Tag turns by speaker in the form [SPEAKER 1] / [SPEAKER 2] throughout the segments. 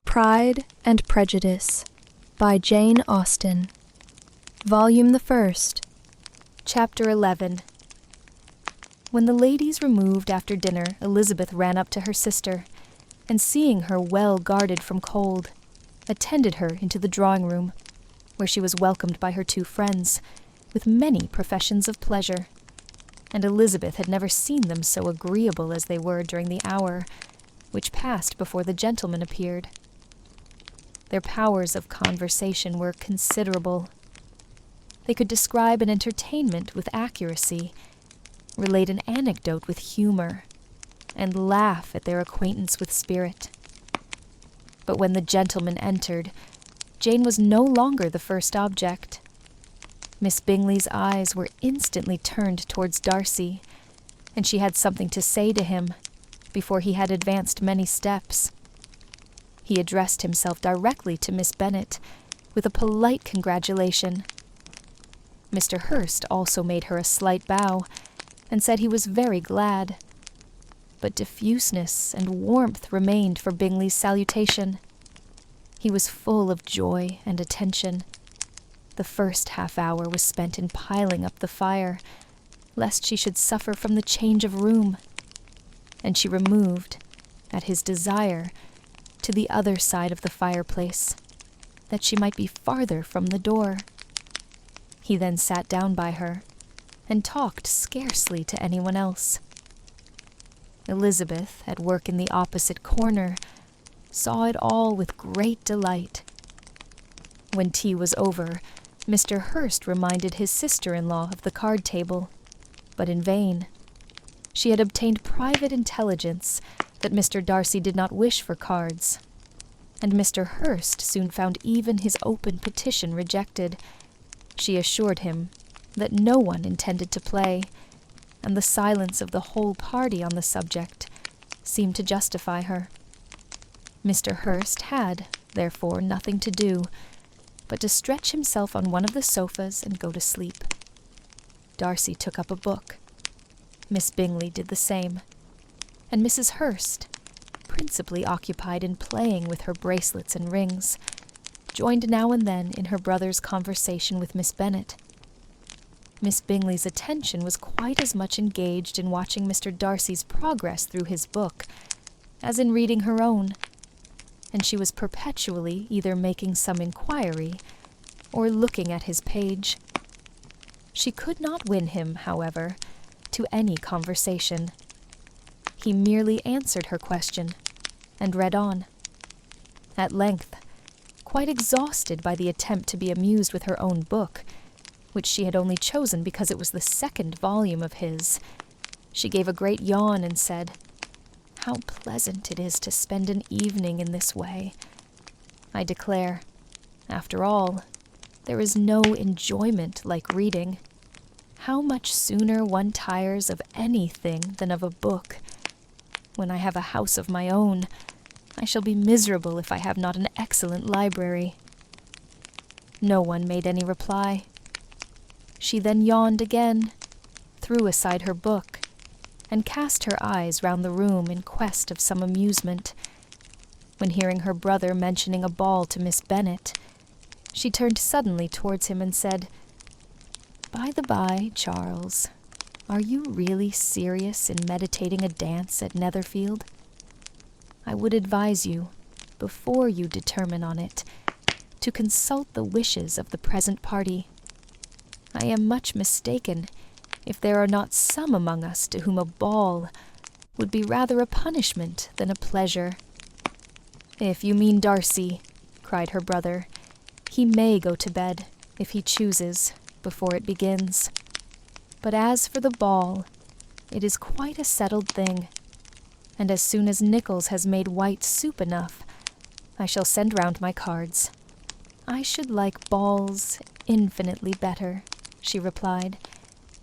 [SPEAKER 1] Pride and Prejudice by Jane Austen. Volume the First. Chapter 11. When the ladies removed after dinner, Elizabeth ran up to her sister, and seeing her well guarded from cold, attended her into the drawing-room, where she was welcomed by her two friends, with many professions of pleasure, and Elizabeth had never seen them so agreeable as they were during the hour which passed before the gentlemen appeared. Their powers of conversation were considerable. They could describe an entertainment with accuracy, relate an anecdote with humor, and laugh at their acquaintance with spirit. But when the gentlemen entered, Jane was no longer the first object. Miss Bingley's eyes were instantly turned towards Darcy, and she had something to say to him before he had advanced many steps. He addressed himself directly to Miss Bennet with a polite congratulation. Mr. Hurst also made her a slight bow, and said he was very glad. But diffuseness and warmth remained for Bingley's salutation. He was full of joy and attention. The first half-hour was spent in piling up the fire, lest she should suffer from the change of room, and she removed, at his desire, to the other side of the fireplace, that she might be farther from the door. He then sat down by her, and talked scarcely to anyone else. Elizabeth, at work in the opposite corner, saw it all with great delight. When tea was over, Mr. Hurst reminded his sister-in-law of the card table, but in vain. She had obtained private intelligence that Mr. Darcy did not wish for cards, and Mr. Hurst soon found even his open petition rejected. She assured him that no one intended to play, and the silence of the whole party on the subject seemed to justify her. Mr. Hurst had, therefore, nothing to do but to stretch himself on one of the sofas and go to sleep. Darcy took up a book. Miss Bingley did the same, and Mrs. Hurst, principally occupied in playing with her bracelets and rings, joined now and then in her brother's conversation with Miss Bennet. Miss Bingley's attention was quite as much engaged in watching Mr. Darcy's progress through his book as in reading her own, and she was perpetually either making some inquiry or looking at his page. She could not win him, however, to any conversation. He merely answered her question and read on. At length, quite exhausted by the attempt to be amused with her own book, which she had only chosen because it was the second volume of his, she gave a great yawn and said, "How pleasant it is to spend an evening in this way. I declare, after all, there is no enjoyment like reading. How much sooner one tires of anything than of a book. When I have a house of my own, I shall be miserable if I have not an excellent library." No one made any reply. She then yawned again, threw aside her book, and cast her eyes round the room in quest of some amusement, when hearing her brother mentioning a ball to Miss Bennet, she turned suddenly towards him and said, "By the by, Charles, are you really serious in meditating a dance at Netherfield? I would advise you, before you determine on it, to consult the wishes of the present party. I am much mistaken if there are not some among us to whom a ball would be rather a punishment than a pleasure." "If you mean Darcy," cried her brother, "he may go to bed, if he chooses, before it begins. But as for the ball, it is quite a settled thing, and as soon as Nichols has made white soup enough, I shall send round my cards." "I should like balls infinitely better," she replied,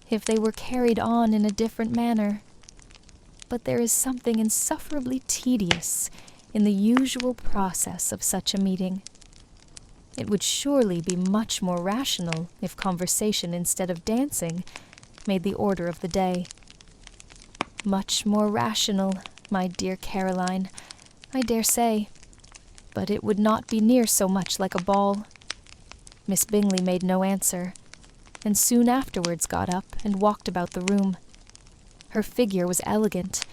[SPEAKER 1] "if they were carried on in a different manner. But there is something insufferably tedious in the usual process of such a meeting. It would surely be much more rational if conversation instead of dancing made the order of the day." "Much more rational, my dear Caroline, I dare say. but it would not be near so much like a ball." Miss Bingley made no answer, and soon afterwards got up and walked about the room. Her figure was elegant,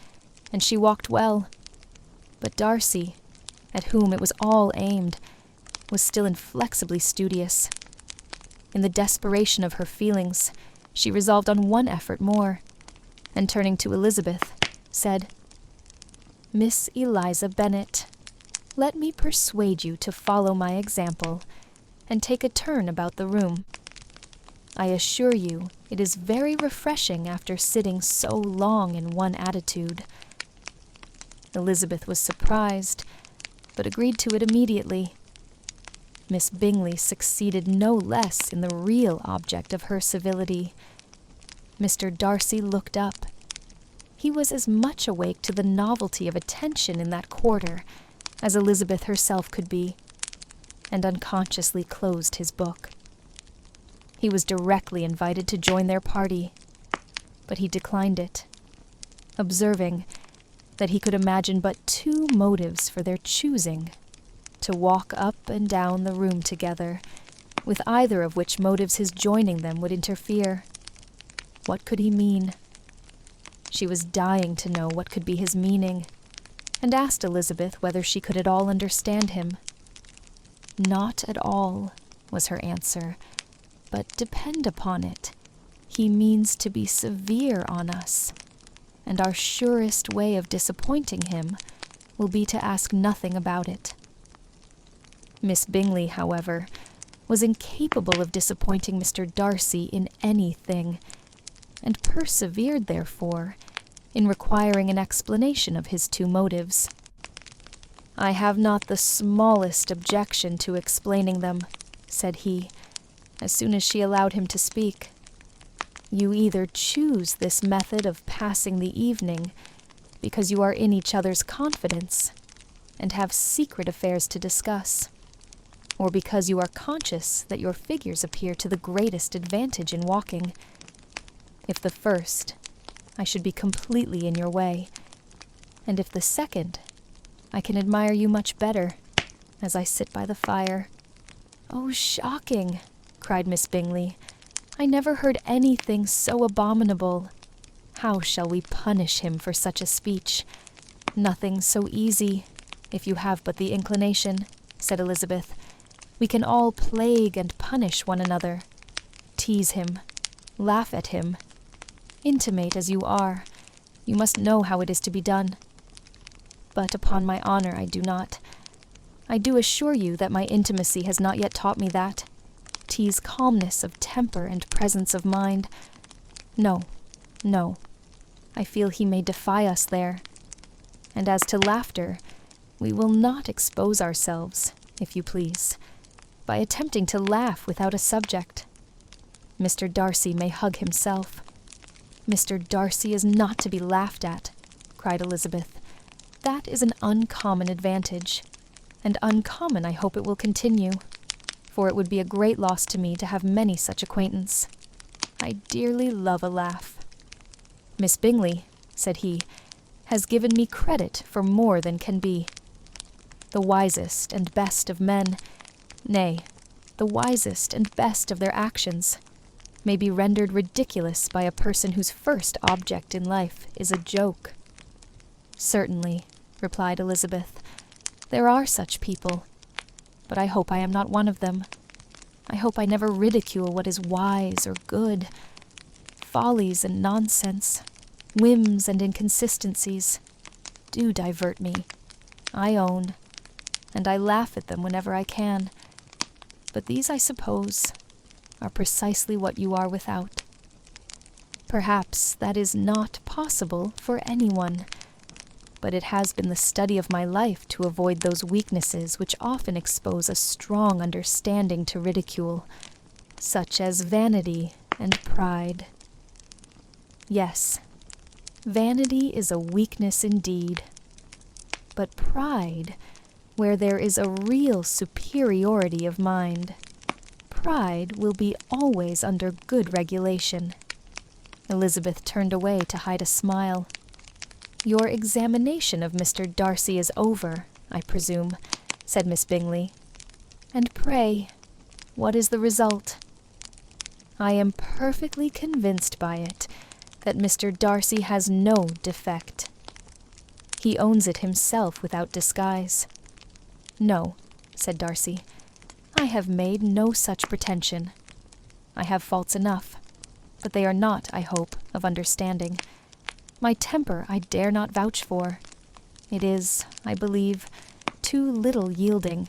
[SPEAKER 1] and she walked well, but Darcy, at whom it was all aimed, was still inflexibly studious. In the desperation of her feelings, she resolved on one effort more, and turning to Elizabeth, said, "Miss Eliza Bennet, let me persuade you to follow my example, and take a turn about the room. I assure you it is very refreshing after sitting so long in one attitude." Elizabeth was surprised, but agreed to it immediately. Miss Bingley succeeded no less in the real object of her civility. Mr. Darcy looked up. He was as much awake to the novelty of attention in that quarter as Elizabeth herself could be, and unconsciously closed his book. He was directly invited to join their party, but he declined it, observing that he could imagine but two motives for their choosing to walk up and down the room together, with either of which motives his joining them would interfere. What could he mean? She was dying to know what could be his meaning, and asked Elizabeth whether she could at all understand him. "Not at all," was her answer, "but depend upon it, he means to be severe on us, and our surest way of disappointing him will be to ask nothing about it." Miss Bingley, however, was incapable of disappointing Mr. Darcy in anything, and persevered, therefore, in requiring an explanation of his two motives. "I have not the smallest objection to explaining them," said he, as soon as she allowed him to speak. "You either choose this method of passing the evening because you are in each other's confidence and have secret affairs to discuss, or because you are conscious that your figures appear to the greatest advantage in walking. If the first, I should be completely in your way, and if the second, I can admire you much better, as I sit by the fire." "Oh, shocking!" cried Miss Bingley. "I never heard anything so abominable. How shall we punish him for such a speech?" "Nothing so easy, if you have but the inclination," said Elizabeth. "We can all plague and punish one another, tease him, laugh at him. Intimate as you are, you must know how it is to be done. But upon my honor I do not. I do assure you that my intimacy has not yet taught me that. Tease calmness of temper and presence of mind. No, no. I feel he may defy us there. And as to laughter, we will not expose ourselves, if you please, by attempting to laugh without a subject. Mr. Darcy may hug himself." "Mr. Darcy is not to be laughed at," cried Elizabeth. "That is an uncommon advantage, and uncommon I hope it will continue, for it would be a great loss to me to have many such acquaintance. I dearly love a laugh. Miss Bingley," said he, "has given me credit for more than can be. The wisest and best of men, nay, the wisest and best of their actions, may be rendered ridiculous by a person whose first object in life is a joke." "Certainly," replied Elizabeth, "there are such people, but I hope I am not one of them. I hope I never ridicule what is wise or good. Follies and nonsense, whims and inconsistencies, do divert me, I own, and I laugh at them whenever I can. But these, I suppose, are precisely what you are without. Perhaps that is not possible for anyone, but it has been the study of my life to avoid those weaknesses which often expose a strong understanding to ridicule, such as vanity and pride. Yes, vanity is a weakness indeed, but pride, where there is a real superiority of mind, pride will be always under good regulation. Elizabeth turned away to hide a smile. "Your examination of Mr. Darcy is over, I presume, said Miss Bingley. "And pray, what is the result?" "I am perfectly convinced by it that Mr. Darcy has no defect. He owns it himself without disguise." "No," said Darcy, "I have made no such pretension. I have faults enough, but they are not, I hope, of understanding. My temper I dare not vouch for. It is, I believe, too little yielding,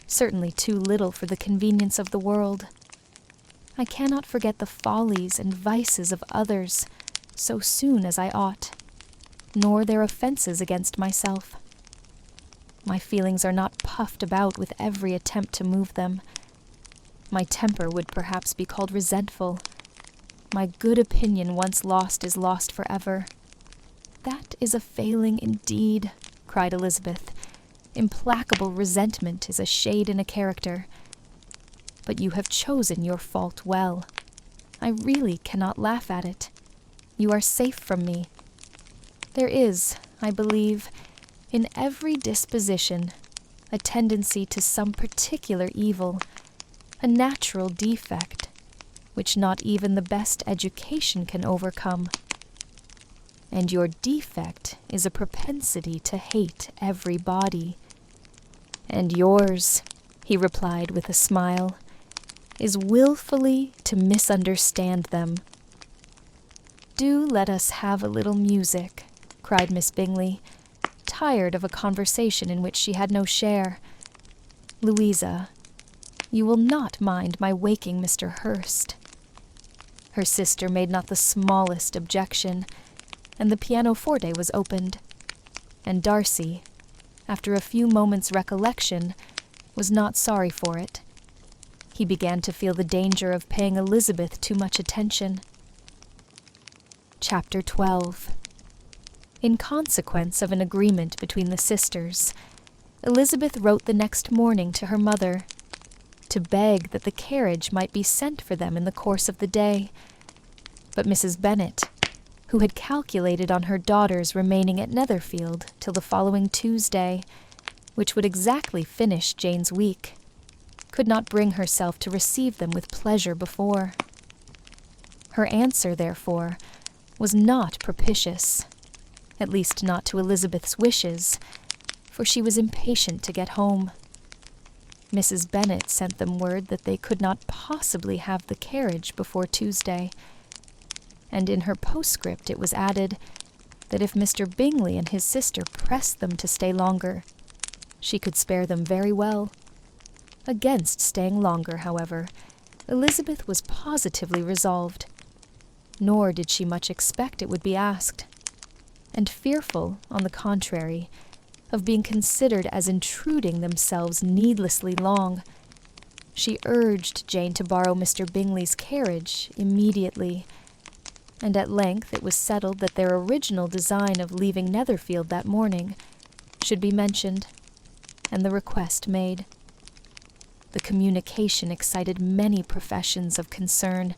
[SPEAKER 1] certainly too little for the convenience of the world. I cannot forget the follies and vices of others so soon as I ought, nor their offenses against myself. My feelings are not puffed about with every attempt to move them. My temper would perhaps be called resentful. My good opinion once lost is lost forever." "That is a failing indeed," cried Elizabeth. "Implacable resentment is a shade in a character. But you have chosen your fault well. I really cannot laugh at it. You are safe from me. There is, I believe, in every disposition, a tendency to some particular evil, a natural defect, which not even the best education can overcome. And your defect is a propensity to hate everybody. And yours," he replied with a smile, "is willfully to misunderstand them." "Do let us have a little music," cried Miss Bingley, tired of a conversation in which she had no share. "Louisa, you will not mind my waking Mr. Hurst." Her sister made not the smallest objection, and the pianoforte was opened, and Darcy, after a few moments' recollection, was not sorry for it. He began to feel the danger of paying Elizabeth too much attention. Chapter 12. In consequence of an agreement between the sisters, Elizabeth wrote the next morning to her mother, to beg that the carriage might be sent for them in the course of the day. But Mrs. Bennet, who had calculated on her daughters remaining at Netherfield till the following Tuesday, which would exactly finish Jane's week, could not bring herself to receive them with pleasure before. Her answer, therefore, was not propitious, at least not to Elizabeth's wishes, for she was impatient to get home. Mrs. Bennet sent them word that they could not possibly have the carriage before Tuesday, and in her postscript it was added that if Mr. Bingley and his sister pressed them to stay longer, she could spare them very well. Against staying longer, however, Elizabeth was positively resolved, nor did she much expect it would be asked, and fearful, on the contrary, of being considered as intruding themselves needlessly long, she urged Jane to borrow Mr. Bingley's carriage immediately, and at length it was settled that their original design of leaving Netherfield that morning should be mentioned, and the request made. The communication excited many professions of concern,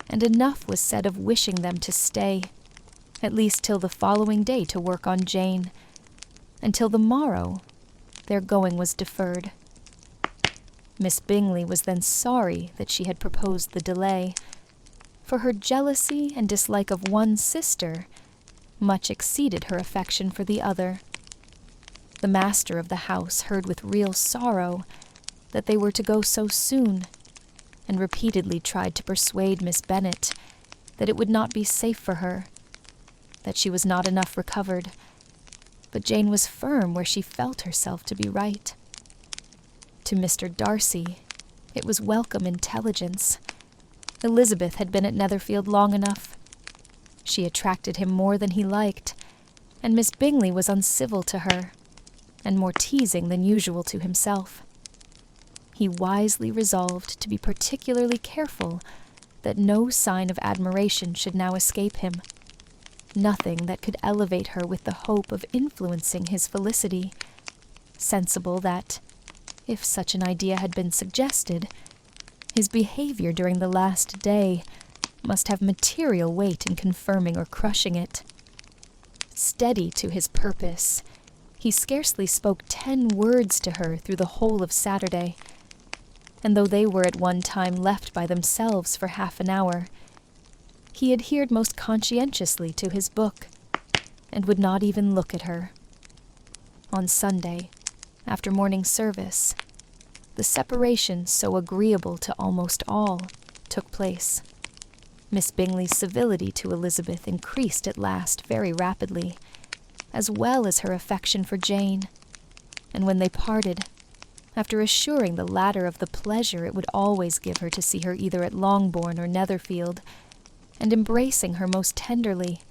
[SPEAKER 1] and enough was said of wishing them to stay, at least till the following day to work on Jane. Until the morrow, their going was deferred. Miss Bingley was then sorry that she had proposed the delay, for her jealousy and dislike of one sister much exceeded her affection for the other. The master of the house heard with real sorrow that they were to go so soon, and repeatedly tried to persuade Miss Bennet that it would not be safe for her, that she was not enough recovered, but Jane was firm where she felt herself to be right. To Mr. Darcy, it was welcome intelligence. Elizabeth had been at Netherfield long enough. She attracted him more than he liked, and Miss Bingley was uncivil to her, and more teasing than usual to himself. He wisely resolved to be particularly careful that no sign of admiration should now escape him, nothing that could elevate her with the hope of influencing his felicity, sensible that, if such an idea had been suggested, his behavior during the last day must have material weight in confirming or crushing it. Steady to his purpose, He scarcely spoke 10 words to her through the whole of Saturday, and though they were at one time left by themselves for half an hour, he adhered most conscientiously to his book, and would not even look at her. On Sunday, after morning service, the separation so agreeable to almost all took place. Miss Bingley's civility to Elizabeth increased at last very rapidly, as well as her affection for Jane, and when they parted, after assuring the latter of the pleasure it would always give her to see her either at Longbourn or Netherfield, and embracing her most tenderly,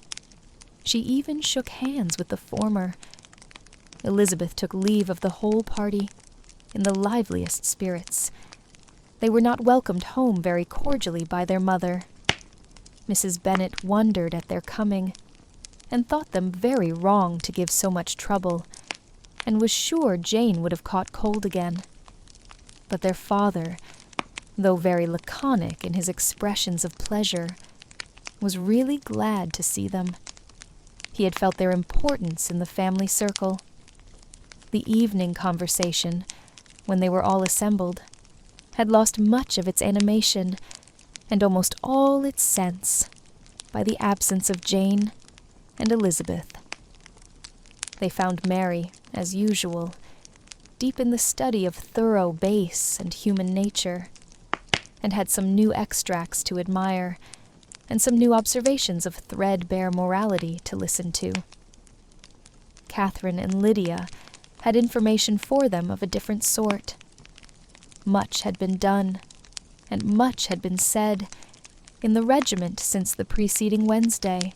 [SPEAKER 1] she even shook hands with the former, Elizabeth took leave of the whole party in the liveliest spirits. They were not welcomed home very cordially by their mother. Mrs. Bennet wondered at their coming, and thought them very wrong to give so much trouble, and was sure Jane would have caught cold again. But their father, though very laconic in his expressions of pleasure, was really glad to see them. He had felt their importance in the family circle. The evening conversation, when they were all assembled, had lost much of its animation and almost all its sense by the absence of Jane and Elizabeth. They found Mary, as usual, deep in the study of thorough base and human nature, and had some new extracts to admire, and some new observations of threadbare morality to listen to. Catherine and Lydia had information for them of a different sort. Much had been done, and much had been said, in the regiment since the preceding Wednesday.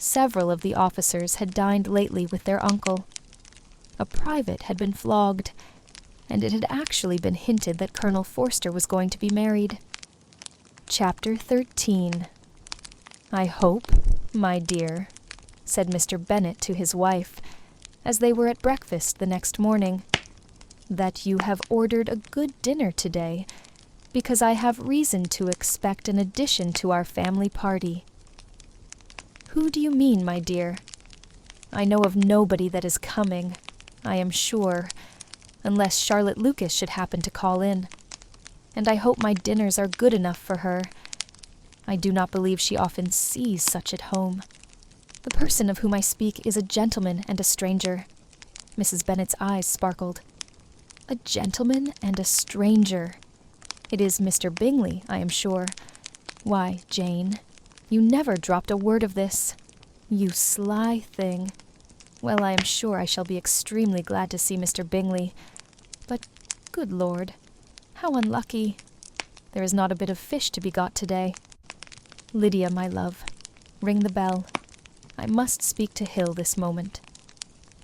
[SPEAKER 1] Several of the officers had dined lately with their uncle. A private had been flogged, and it had actually been hinted that Colonel Forster was going to be married. Chapter 13. "I hope, my dear," said Mr. Bennet to his wife, as they were at breakfast the next morning, "that you have ordered a good dinner today, because I have reason to expect an addition to our family party." "Who do you mean, my dear?" "I know of nobody that is coming, I am sure, unless Charlotte Lucas should happen to call in, and I hope my dinners are good enough for her. I do not believe she often sees such at home. The person of whom I speak is a gentleman and a stranger." Mrs. Bennet's eyes sparkled. "A gentleman and a stranger. It is Mr. Bingley, I am sure. Why, Jane, you never dropped a word of this. You sly thing. Well, I am sure I shall be extremely glad to see Mr. Bingley. But, good Lord, how unlucky. There is not a bit of fish to be got today. Lydia, my love, ring the bell. I must speak to Hill this moment."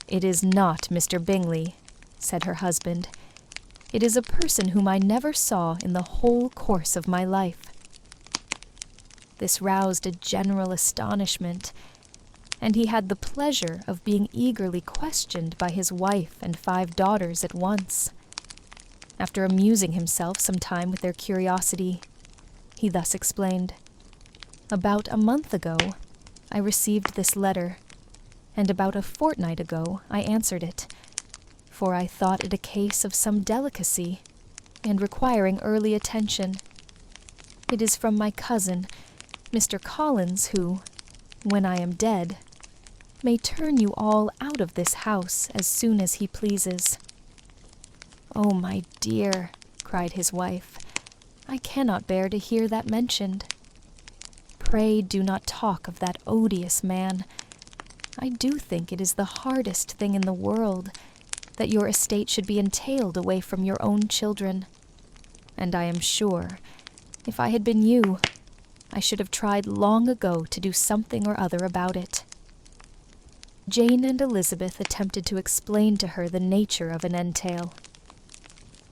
[SPEAKER 1] "It is not Mr. Bingley," said her husband. "It is a person whom I never saw in the whole course of my life." This roused a general astonishment, and he had the pleasure of being eagerly questioned by his wife and 5 daughters at once. After amusing himself some time with their curiosity, he thus explained, "About a month ago, I received this letter, and about a fortnight ago I answered it, for I thought it a case of some delicacy, and requiring early attention. It is from my cousin, Mr. Collins, who, when I am dead, may turn you all out of this house as soon as he pleases." "Oh, my dear," cried his wife, "I cannot bear to hear that mentioned. Pray do not talk of that odious man. I do think it is the hardest thing in the world that your estate should be entailed away from your own children, and I am sure, if I had been you, I should have tried long ago to do something or other about it." Jane and Elizabeth attempted to explain to her the nature of an entail.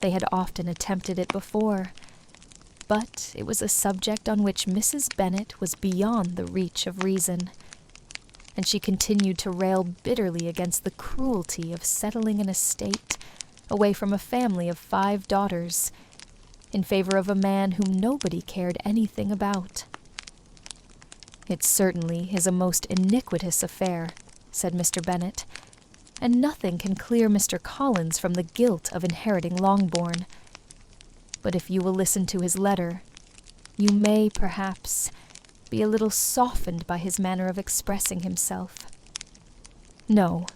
[SPEAKER 1] They had often attempted it before, but it was a subject on which Mrs. Bennet was beyond the reach of reason, and she continued to rail bitterly against the cruelty of settling an estate away from a family of 5 daughters, in favor of a man whom nobody cared anything about. "It certainly is a most iniquitous affair," said Mr. Bennet, and nothing can clear Mr. Collins from the guilt of inheriting Longbourn. But if you will listen to his letter, you may, perhaps, be a little softened by his manner of expressing himself. No,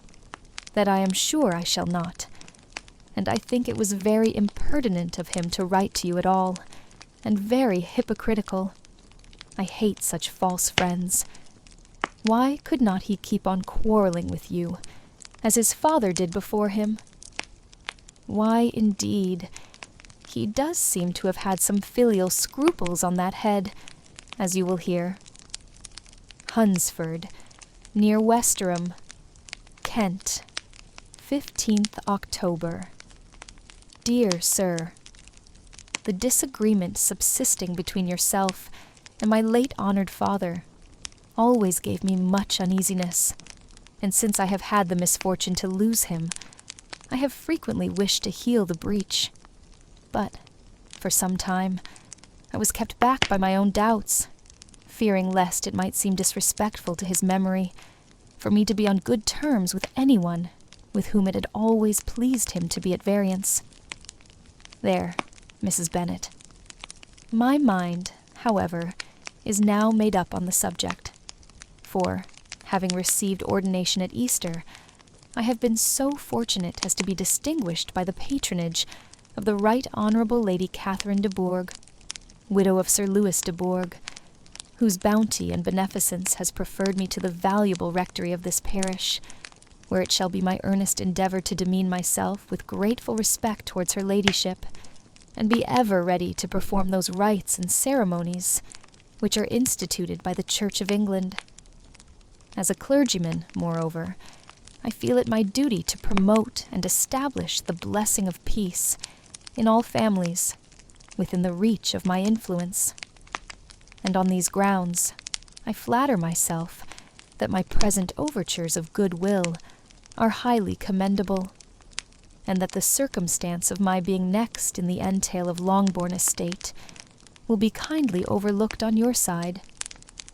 [SPEAKER 1] that I am sure I shall not, and I think it was very impertinent of him to write to you at all, and very hypocritical. I hate such false friends. Why could not he keep on quarreling with you, as his father did before him? Why, indeed, he does seem to have had some filial scruples on that head, as you will hear. Hunsford, near Westerham, Kent, 15th October. Dear Sir, the disagreement subsisting between yourself and my late honored father always gave me much uneasiness, and since I have had the misfortune to lose him, I have frequently wished to heal the breach. But, for some time, I was kept back by my own doubts, fearing lest it might seem disrespectful to his memory for me to be on good terms with anyone with whom it had always pleased him to be at variance. There, Mrs. Bennet. My mind, however, is now made up on the subject, for, having received ordination at Easter, I have been so fortunate as to be distinguished by the patronage of the Right Honourable Lady Catherine de Bourgh, widow of Sir Louis de Bourgh, whose bounty and beneficence has preferred me to the valuable rectory of this parish, where it shall be my earnest endeavour to demean myself with grateful respect towards her ladyship, and be ever ready to perform those rites and ceremonies which are instituted by the Church of England. As a clergyman, moreover, I feel it my duty to promote and establish the blessing of peace in all families within the reach of my influence. And on these grounds, I flatter myself that my present overtures of goodwill are highly commendable, and that the circumstance of my being next in the entail of Longbourn estate will be kindly overlooked on your side,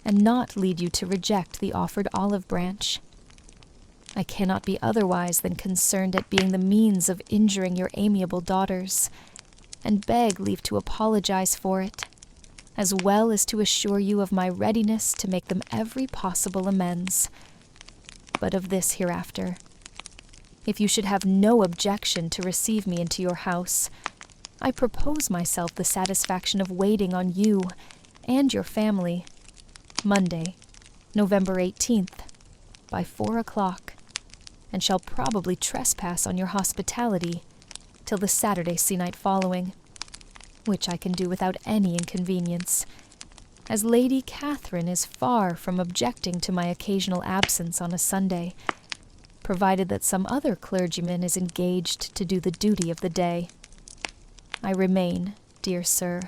[SPEAKER 1] and not lead you to reject the offered olive branch. I cannot be otherwise than concerned at being the means of injuring your amiable daughters, and beg leave to apologize for it, as well as to assure you of my readiness to make them every possible amends. But of this hereafter. If you should have no objection to receive me into your house, I propose myself the satisfaction of waiting on you and your family, Monday, November 18th, by 4 o'clock, and shall probably trespass on your hospitality till the Saturday se'night following, which I can do without any inconvenience, as Lady Catherine is far from objecting to my occasional absence on a Sunday, provided that some other clergyman is engaged to do the duty of the day. I remain, dear sir,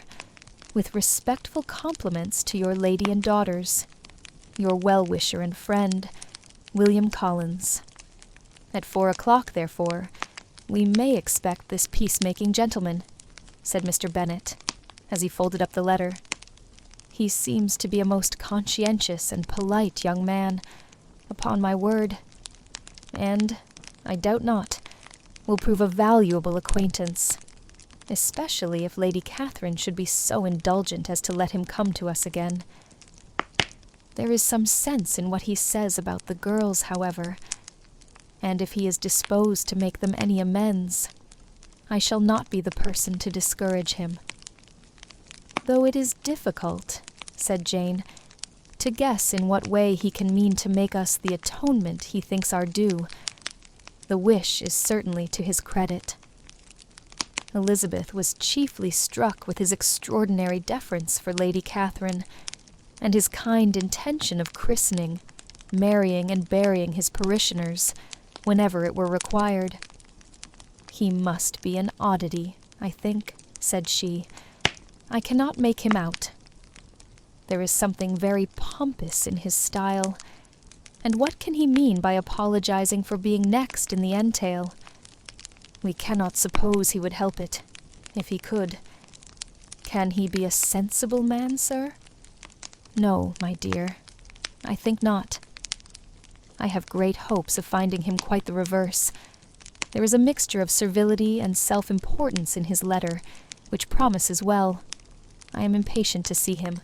[SPEAKER 1] with respectful compliments to your lady and daughters, your well-wisher and friend, William Collins. At 4 o'clock, therefore, we may expect this peacemaking gentleman, said Mr. Bennet, as he folded up the letter. He seems to be a most conscientious and polite young man, upon my word, and, I doubt not, will prove a valuable acquaintance, especially if Lady Catherine should be so indulgent as to let him come to us again. There is some sense in what he says about the girls, however, and if he is disposed to make them any amends, I shall not be the person to discourage him. Though it is difficult, said Jane, to guess in what way he can mean to make us the atonement he thinks our due, the wish is certainly to his credit. Elizabeth was chiefly struck with his extraordinary deference for Lady Catherine, and his kind intention of christening, marrying, and burying his parishioners whenever it were required. He must be an oddity, I think, said she. I cannot make him out. There is something very pompous in his style, and what can he mean by apologizing for being next in the entail? We cannot suppose he would help it, if he could. Can he be a sensible man, sir? No, my dear, I think not. I have great hopes of finding him quite the reverse. There is a mixture of servility and self-importance in his letter, which promises well. I am impatient to see him."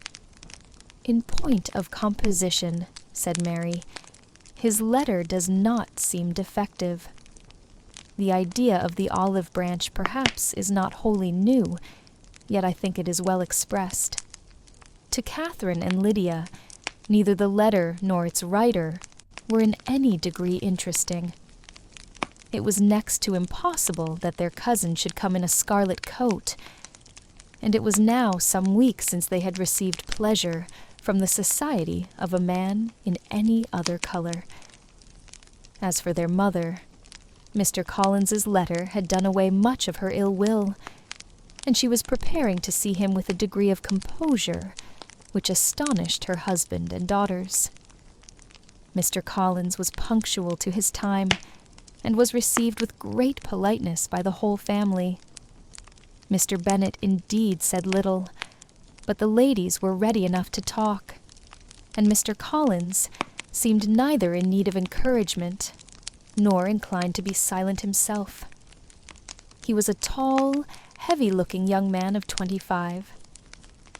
[SPEAKER 1] "In point of composition," said Mary, "his letter does not seem defective. The idea of the olive branch perhaps is not wholly new, yet I think it is well expressed. To Catherine and Lydia, neither the letter nor its writer were in any degree interesting. It was next to impossible that their cousin should come in a scarlet coat, and it was now some weeks since they had received pleasure from the society of a man in any other color. As for their mother, Mr. Collins's letter had done away much of her ill will, and she was preparing to see him with a degree of composure which astonished her husband and daughters. Mr. Collins was punctual to his time, and was received with great politeness by the whole family. Mr. Bennet indeed said little, but the ladies were ready enough to talk, and Mr. Collins seemed neither in need of encouragement, nor inclined to be silent himself. He was a tall, heavy-looking young man of 25.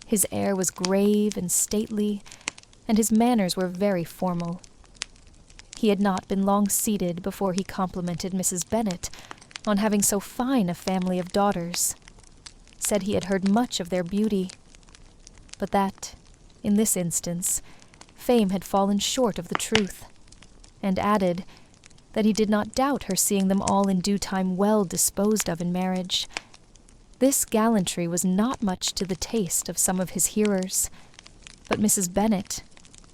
[SPEAKER 1] His air was grave and stately, and his manners were very formal. He had not been long seated before he complimented Mrs. Bennet on having so fine a family of daughters, said he had heard much of their beauty, but that, in this instance, fame had fallen short of the truth, and added that he did not doubt her seeing them all in due time well disposed of in marriage. This gallantry was not much to the taste of some of his hearers, but Mrs. Bennet,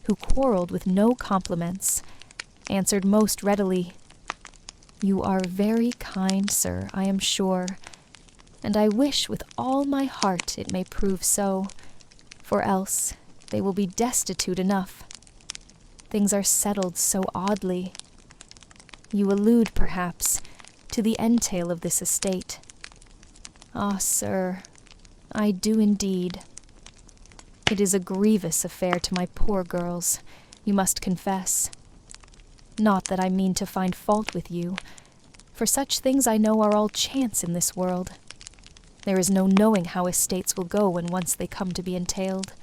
[SPEAKER 1] who quarreled with no compliments, answered most readily, "You are very kind, sir, I am sure, and I wish with all my heart it may prove so, for else they will be destitute enough. Things are settled so oddly. You allude, perhaps, to the entail of this estate. Ah, sir, I do indeed. It is a grievous affair to my poor girls, you must confess. Not that I mean to find fault with you, for such things I know are all chance in this world. There is no knowing how estates will go when once they come to be entailed.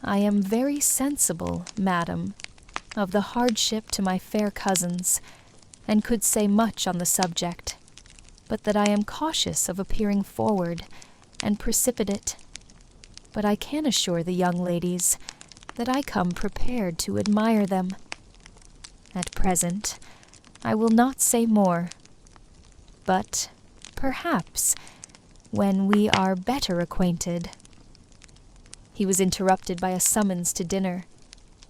[SPEAKER 1] I am very sensible, madam, of the hardship to my fair cousins, and could say much on the subject, but that I am cautious of appearing forward and precipitate. But I can assure the young ladies that I come prepared to admire them. At present, I will not say more, but perhaps when we are better acquainted." He was interrupted by a summons to dinner,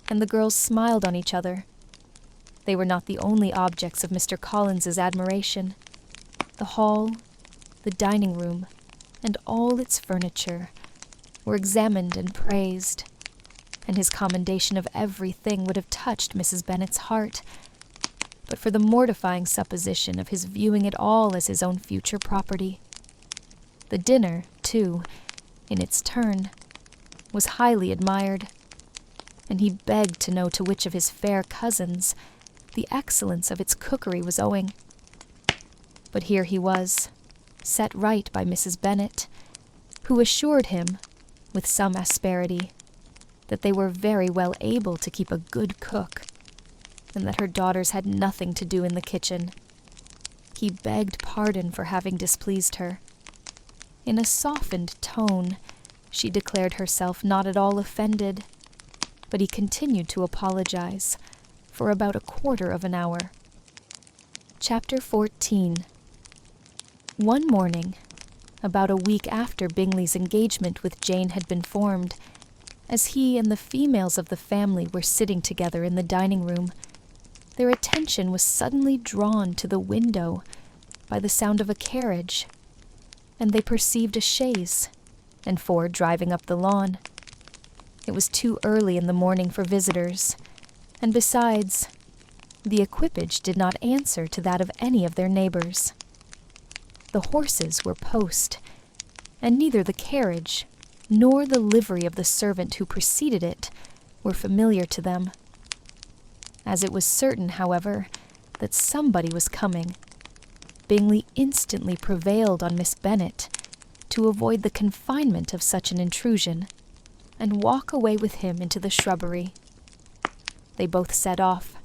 [SPEAKER 1] and the girls smiled on each other. They were not the only objects of Mr. Collins's admiration. The hall, the dining room, and all its furniture were examined and praised, and his commendation of everything would have touched Mrs. Bennet's heart, but for the mortifying supposition of his viewing it all as his own future property. The dinner, too, in its turn, was highly admired, and he begged to know to which of his fair cousins the excellence of its cookery was owing. But here he was, set right by Mrs. Bennet, who assured him, with some asperity, that they were very well able to keep a good cook, and that her daughters had nothing to do in the kitchen. He begged pardon for having displeased her. In a softened tone, she declared herself not at all offended, but he continued to apologize for about a quarter of an hour. Chapter 14. One morning, about a week after Bingley's engagement with Jane had been formed, as he and the females of the family were sitting together in the dining-room, their attention was suddenly drawn to the window by the sound of a carriage, and they perceived a chaise and 4 driving up the lawn. It was too early in the morning for visitors, and besides, the equipage did not answer to that of any of their neighbors. The horses were post, and neither the carriage nor the livery of the servant who preceded it were familiar to them. As it was certain, however, that somebody was coming, Bingley instantly prevailed on Miss Bennet to avoid the confinement of such an intrusion, and walk away with him into the shrubbery. They both set off,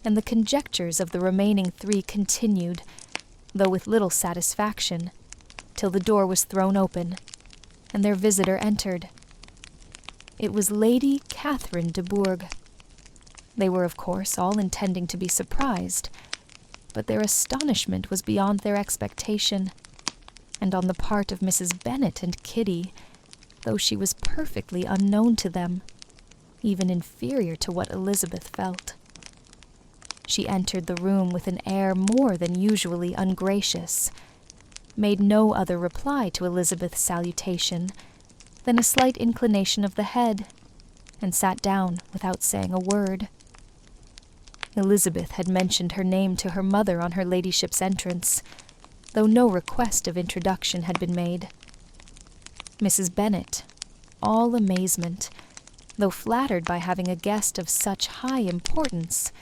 [SPEAKER 1] and the conjectures of the remaining three continued, though with little satisfaction, till the door was thrown open, and their visitor entered. It was Lady Catherine de Bourgh. They were, of course, all intending to be surprised, but their astonishment was beyond their expectation, and on the part of Mrs. Bennet and Kitty, though she was perfectly unknown to them, even inferior to what Elizabeth felt. She entered the room with an air more than usually ungracious, made no other reply to Elizabeth's salutation than a slight inclination of the head, and sat down without saying a word. Elizabeth had mentioned her name to her mother on her ladyship's entrance, though no request of introduction had been made. Mrs. Bennet, all amazement, though flattered by having a guest of such high importance,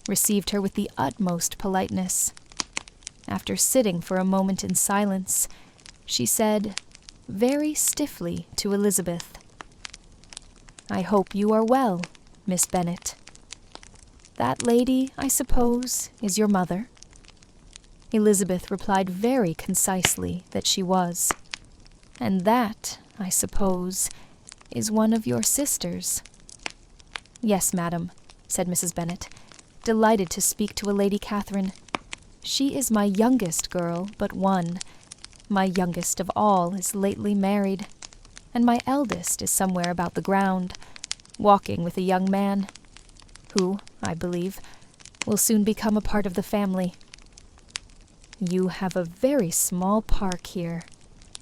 [SPEAKER 1] received her with the utmost politeness. After sitting for a moment in silence, she said, very stiffly, to Elizabeth, "I hope you are well, Miss Bennet. That lady, I suppose, is your mother?" Elizabeth replied very concisely that she was. "And that, I suppose, is one of your sisters?" "Yes, madam," said Mrs. Bennet, delighted to speak to a Lady Catherine. "She is my youngest girl but one. My youngest of all is lately married, and my eldest is somewhere about the ground, walking with a young man, who, I believe, will soon become a part of the family." "You have a very small park here,"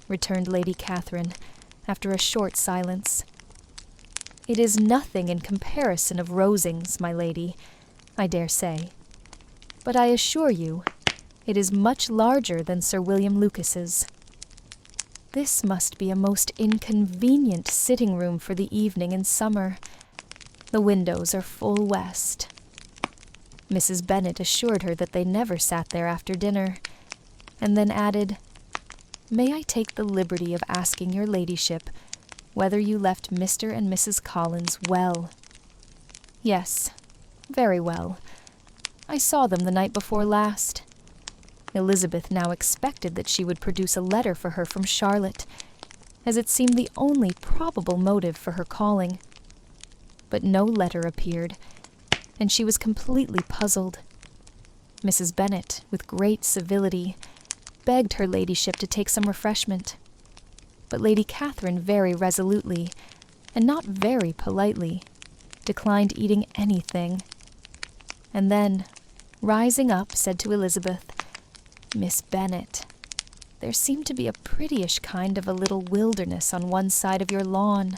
[SPEAKER 1] returned Lady Catherine, after a short silence. "It is nothing in comparison of Rosings, my lady, I dare say, but I assure you it is much larger than Sir William Lucas's. This must be a most inconvenient sitting-room for the evening in summer. The windows are full west." Mrs. Bennet assured her that they never sat there after dinner, and then added, "May I take the liberty of asking your ladyship whether you left Mr. and Mrs. Collins well?" "Yes, very well. I saw them the night before last." Elizabeth now expected that she would produce a letter for her from Charlotte, as it seemed the only probable motive for her calling. But no letter appeared, and she was completely puzzled. Mrs. Bennet, with great civility, begged her ladyship to take some refreshment, but Lady Catherine very resolutely, and not very politely, declined eating anything, and then, rising up, said to Elizabeth, "Miss Bennet, there seemed to be a prettyish kind of a little wilderness on one side of your lawn.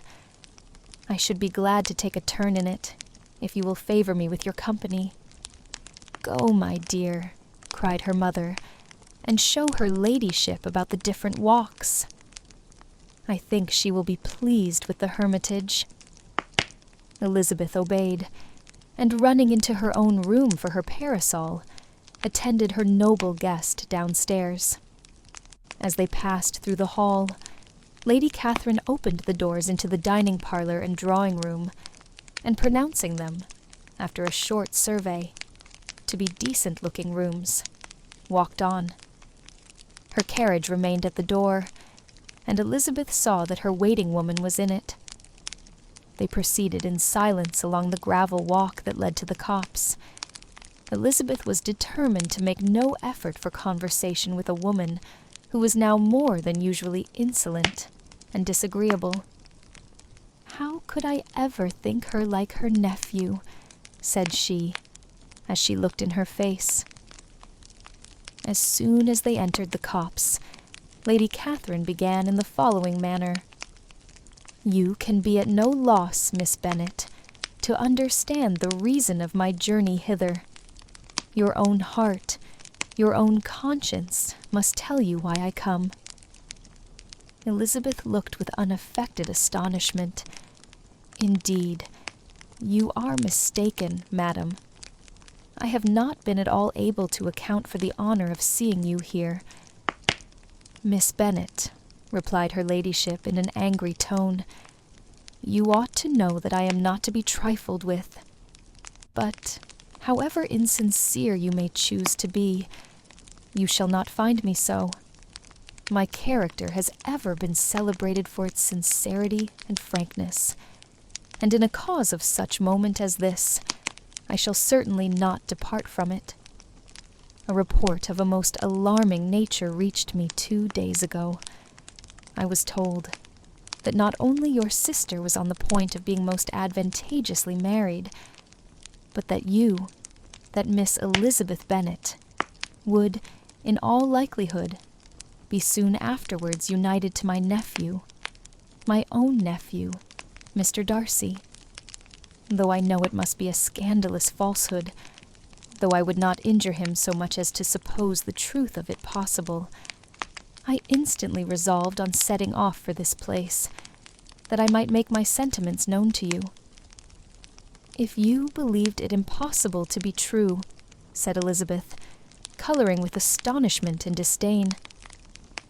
[SPEAKER 1] I should be glad to take a turn in it, if you will favor me with your company." "Go, my dear," cried her mother, "and show her ladyship about the different walks. I think she will be pleased with the hermitage." Elizabeth obeyed, and running into her own room for her parasol, attended her noble guest downstairs. As they passed through the hall, Lady Catherine opened the doors into the dining parlour and drawing-room, and pronouncing them, after a short survey, to be decent-looking rooms, walked on. Her carriage remained at the door, and Elizabeth saw that her waiting-woman was in it. They proceeded in silence along the gravel walk that led to the copse. Elizabeth was determined to make no effort for conversation with a woman who was now more than usually insolent and disagreeable. "How could I ever think her like her nephew?" said she, as she looked in her face. As soon as they entered the copse, Lady Catherine began in the following manner. "You can be at no loss, Miss Bennet, to understand the reason of my journey hither. Your own heart, your own conscience must tell you why I come." Elizabeth looked with unaffected astonishment. "Indeed, you are mistaken, madam," I have not been at all able to account for the honor of seeing you here." "Miss Bennet," replied her ladyship in an angry tone, "you ought to know that I am not to be trifled with. But, however insincere you may choose to be, you shall not find me so. My character has ever been celebrated for its sincerity and frankness, and in a cause of such moment as this, I shall certainly not depart from it. A report of a most alarming nature reached me 2 days ago. I was told that not only your sister was on the point of being most advantageously married, but that you, that Miss Elizabeth Bennet, would, in all likelihood, be soon afterwards united to my nephew, my own nephew, Mr. Darcy. Though I know it must be a scandalous falsehood, though I would not injure him so much as to suppose the truth of it possible, I instantly resolved on setting off for this place, that I might make my sentiments known to you." "If you believed it impossible to be true," said Elizabeth, coloring with astonishment and disdain,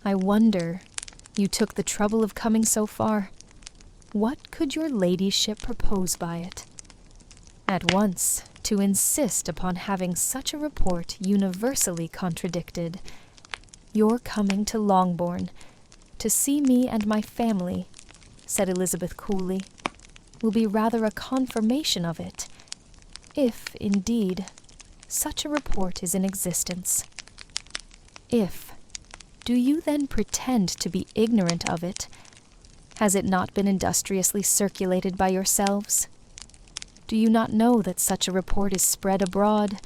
[SPEAKER 1] "I wonder you took the trouble of coming so far. What could your ladyship propose by it?" "At once, to insist upon having such a report universally contradicted. Your coming to Longbourn, to see me and my family," said Elizabeth coolly, "will be rather a confirmation of it, if, indeed, such a report is in existence. If, do you then pretend to be ignorant of it? Has it not been industriously circulated by yourselves? Do you not know that such a report is spread abroad?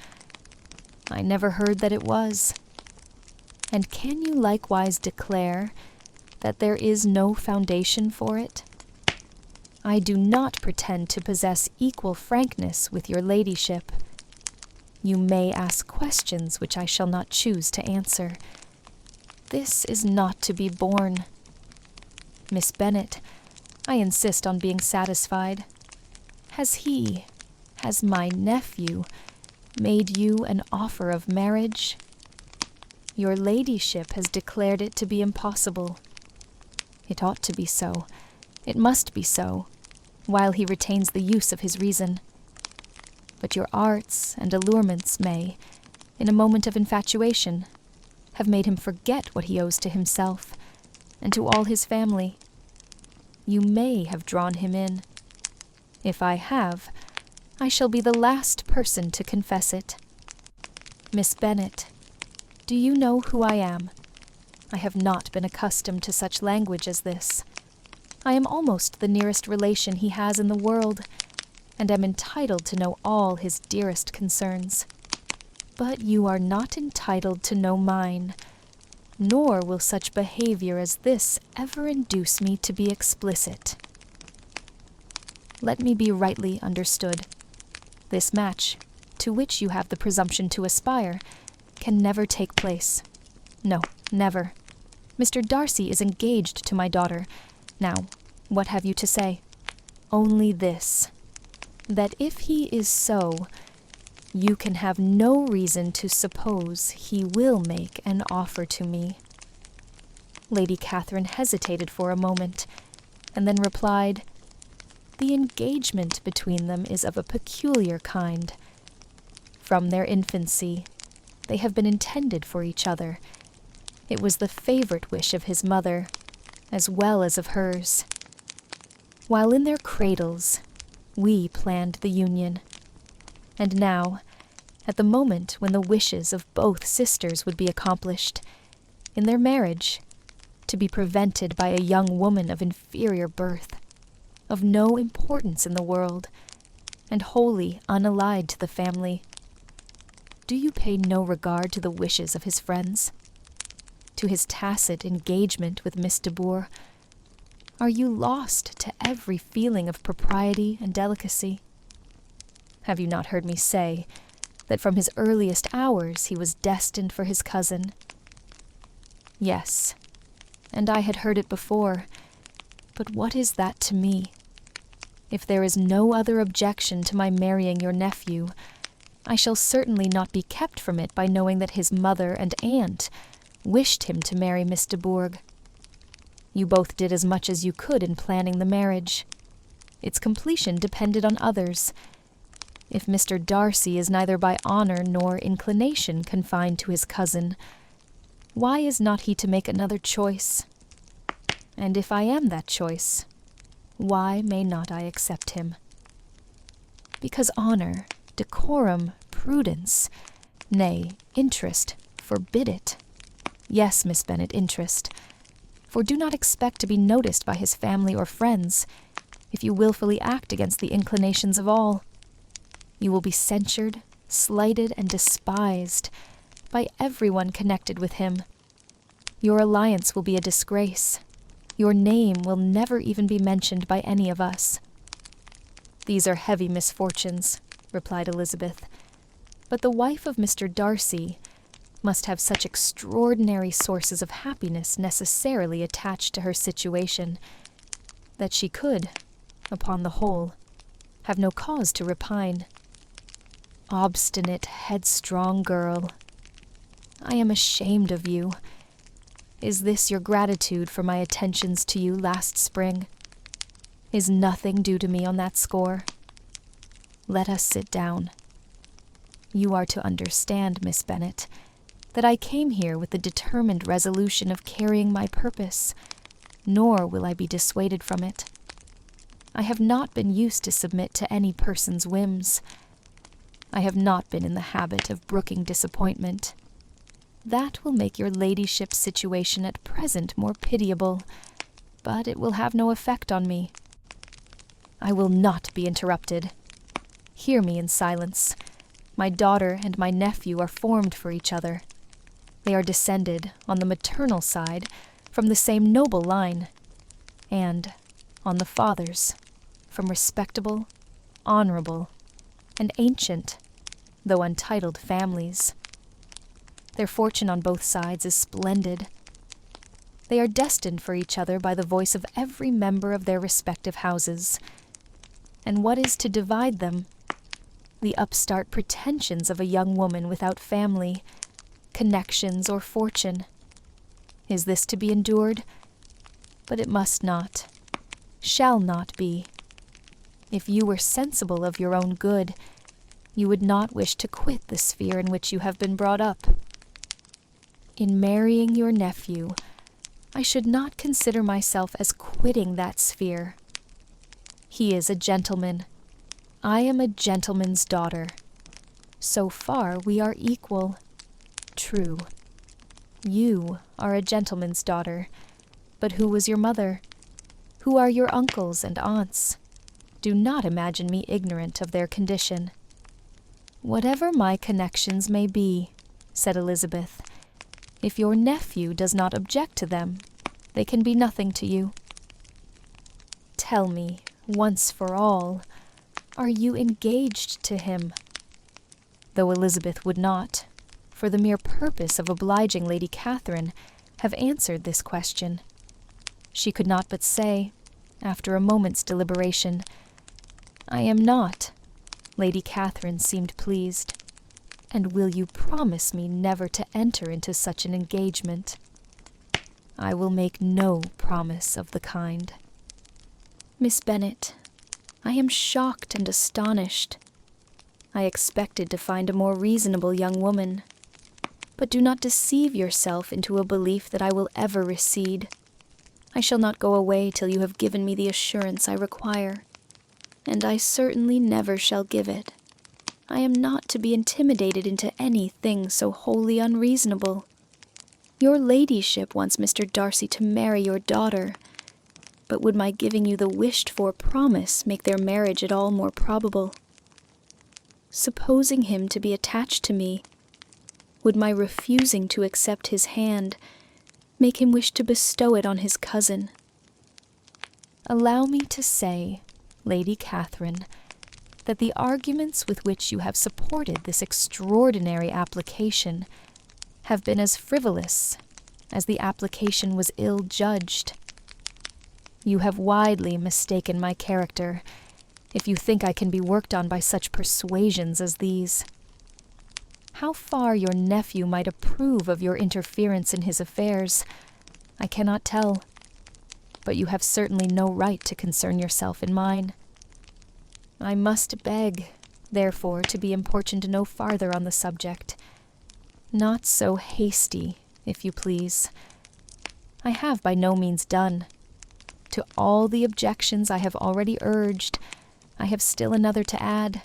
[SPEAKER 1] I never heard that it was. And can you likewise declare that there is no foundation for it? I do not pretend to possess equal frankness with your ladyship. You may ask questions which I shall not choose to answer. This is not to be borne. Miss Bennet, I insist on being satisfied. Has my nephew, made you an offer of marriage? Your ladyship has declared it to be impossible. It ought to be so. It must be so, while he retains the use of his reason. But your arts and allurements may, in a moment of infatuation, have made him forget what he owes to himself and to all his family. You may have drawn him in. If I have, I shall be the last person to confess it. Miss Bennet, do you know who I am? I have not been accustomed to such language as this. I am almost the nearest relation he has in the world, and am entitled to know all his dearest concerns. But you are not entitled to know mine, nor will such behavior as this ever induce me to be explicit. Let me be rightly understood. This match, to which you have the presumption to aspire, can never take place. No, never. Mr. Darcy is engaged to my daughter. Now, what have you to say? Only this, that if he is so, you can have no reason to suppose he will make an offer to me." Lady Catherine hesitated for a moment, and then replied, "The engagement between them is of a peculiar kind. From their infancy, they have been intended for each other. It was the favorite wish of his mother, as well as of hers. While in their cradles, we planned the union. And now, at the moment when the wishes of both sisters would be accomplished, in their marriage, to be prevented by a young woman of inferior birth, of no importance in the world, and wholly unallied to the family. Do you pay no regard to the wishes of his friends? To his tacit engagement with Miss de Bourgh? Are you lost to every feeling of propriety and delicacy? Have you not heard me say that from his earliest hours he was destined for his cousin? Yes, and I had heard it before, but what is that to me? If there is no other objection to my marrying your nephew, I shall certainly not be kept from it by knowing that his mother and aunt wished him to marry Miss de Bourgh. You both did as much as you could in planning the marriage. Its completion depended on others. If Mr. Darcy is neither by honor nor inclination confined to his cousin, why is not he to make another choice? And if I am that choice, why may not I accept him? Because honor, decorum, prudence, nay, interest, forbid it. Yes, Miss Bennet, interest. For do not expect to be noticed by his family or friends if you willfully act against the inclinations of all. You will be censured, slighted, and despised by everyone connected with him. Your alliance will be a disgrace. Your name will never even be mentioned by any of us. These are heavy misfortunes, replied Elizabeth, but the wife of Mr. Darcy must have such extraordinary sources of happiness necessarily attached to her situation that she could, upon the whole, have no cause to repine. Obstinate, headstrong girl, I am ashamed of you. Is this your gratitude for my attentions to you last spring? Is nothing due to me on that score? Let us sit down. You are to understand, Miss Bennet, that I came here with the determined resolution of carrying my purpose, nor will I be dissuaded from it. I have not been used to submit to any person's whims. I have not been in the habit of brooking disappointment. That will make your ladyship's situation at present more pitiable, but it will have no effect on me. I will not be interrupted. Hear me in silence. My daughter and my nephew are formed for each other. They are descended, on the maternal side, from the same noble line, and, on the father's, from respectable, honorable, and ancient, though untitled families. Their fortune on both sides is splendid. They are destined for each other by the voice of every member of their respective houses. And what is to divide them? The upstart pretensions of a young woman without family, connections, or fortune. Is this to be endured? But it must not, shall not be. If you were sensible of your own good, you would not wish to quit the sphere in which you have been brought up. In marrying your nephew, I should not consider myself as quitting that sphere. He is a gentleman. I am a gentleman's daughter. So far we are equal. True. You are a gentleman's daughter. But who was your mother? Who are your uncles and aunts? Do not imagine me ignorant of their condition. Whatever my connections may be, said Elizabeth, if your nephew does not object to them, they can be nothing to you. Tell me, once for all, are you engaged to him? Though Elizabeth would not, for the mere purpose of obliging Lady Catherine, have answered this question, she could not but say, after a moment's deliberation, I am not. Lady Catherine seemed pleased. And will you promise me never to enter into such an engagement? I will make no promise of the kind. Miss Bennet, I am shocked and astonished. I expected to find a more reasonable young woman. But do not deceive yourself into a belief that I will ever recede. I shall not go away till you have given me the assurance I require, and I certainly never shall give it. I am not to be intimidated into anything so wholly unreasonable. Your ladyship wants Mr. Darcy to marry your daughter, but would my giving you the wished-for promise make their marriage at all more probable? Supposing him to be attached to me, would my refusing to accept his hand make him wish to bestow it on his cousin? Allow me to say, Lady Catherine, that the arguments with which you have supported this extraordinary application have been as frivolous as the application was ill-judged. You have widely mistaken my character, if you think I can be worked on by such persuasions as these. How far your nephew might approve of your interference in his affairs, I cannot tell, but you have certainly no right to concern yourself in mine. I must beg, therefore, to be importuned no farther on the subject. Not so hasty, if you please. I have by no means done. To all the objections I have already urged, I have still another to add.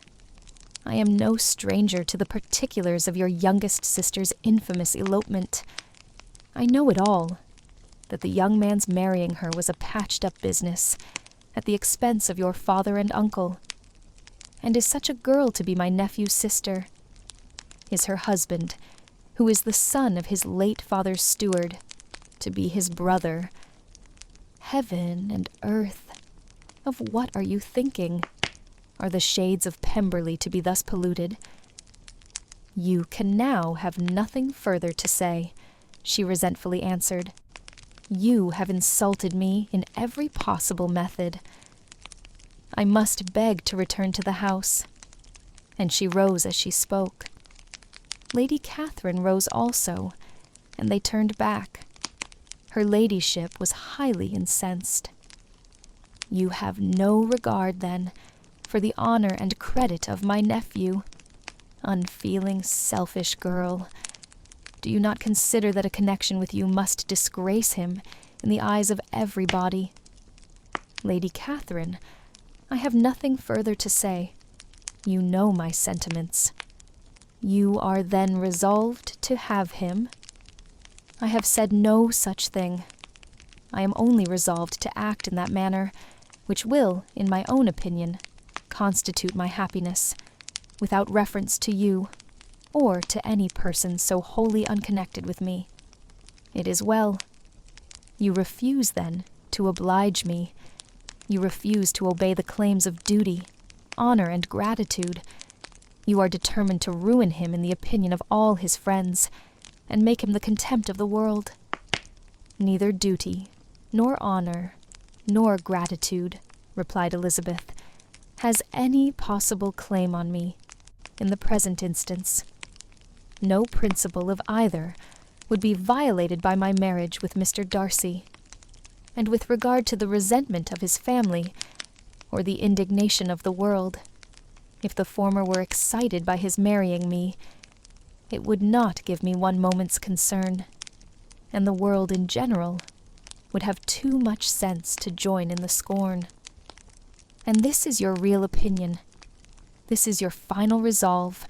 [SPEAKER 1] I am no stranger to the particulars of your youngest sister's infamous elopement. I know it all, that the young man's marrying her was a patched-up business, at the expense of your father and uncle. And is such a girl to be my nephew's sister? Is her husband, who is the son of his late father's steward, to be his brother? Heaven and earth, of what are you thinking? Are the shades of Pemberley to be thus polluted? You can now have nothing further to say, she resentfully answered. You have insulted me in every possible method. I must beg to return to the house. And she rose as she spoke. Lady Catherine rose also, and they turned back. Her ladyship was highly incensed. You have no regard, then, for the honor and credit of my nephew. Unfeeling, selfish girl. Do you not consider that a connection with you must disgrace him in the eyes of everybody? Lady Catherine, I have nothing further to say. You know my sentiments. You are then resolved to have him? I have said no such thing. I am only resolved to act in that manner, which will, in my own opinion, constitute my happiness, without reference to you, or to any person so wholly unconnected with me. It is well. You refuse, then, to oblige me. You refuse to obey the claims of duty, honor, and gratitude. You are determined to ruin him in the opinion of all his friends, and make him the contempt of the world. Neither duty, nor honor, nor gratitude, replied Elizabeth, has any possible claim on me, in the present instance. No principle of either would be violated by my marriage with Mr. Darcy, and with regard to the resentment of his family, or the indignation of the world, if the former were excited by his marrying me, it would not give me one moment's concern, and the world in general would have too much sense to join in the scorn. And this is your real opinion. This is your final resolve.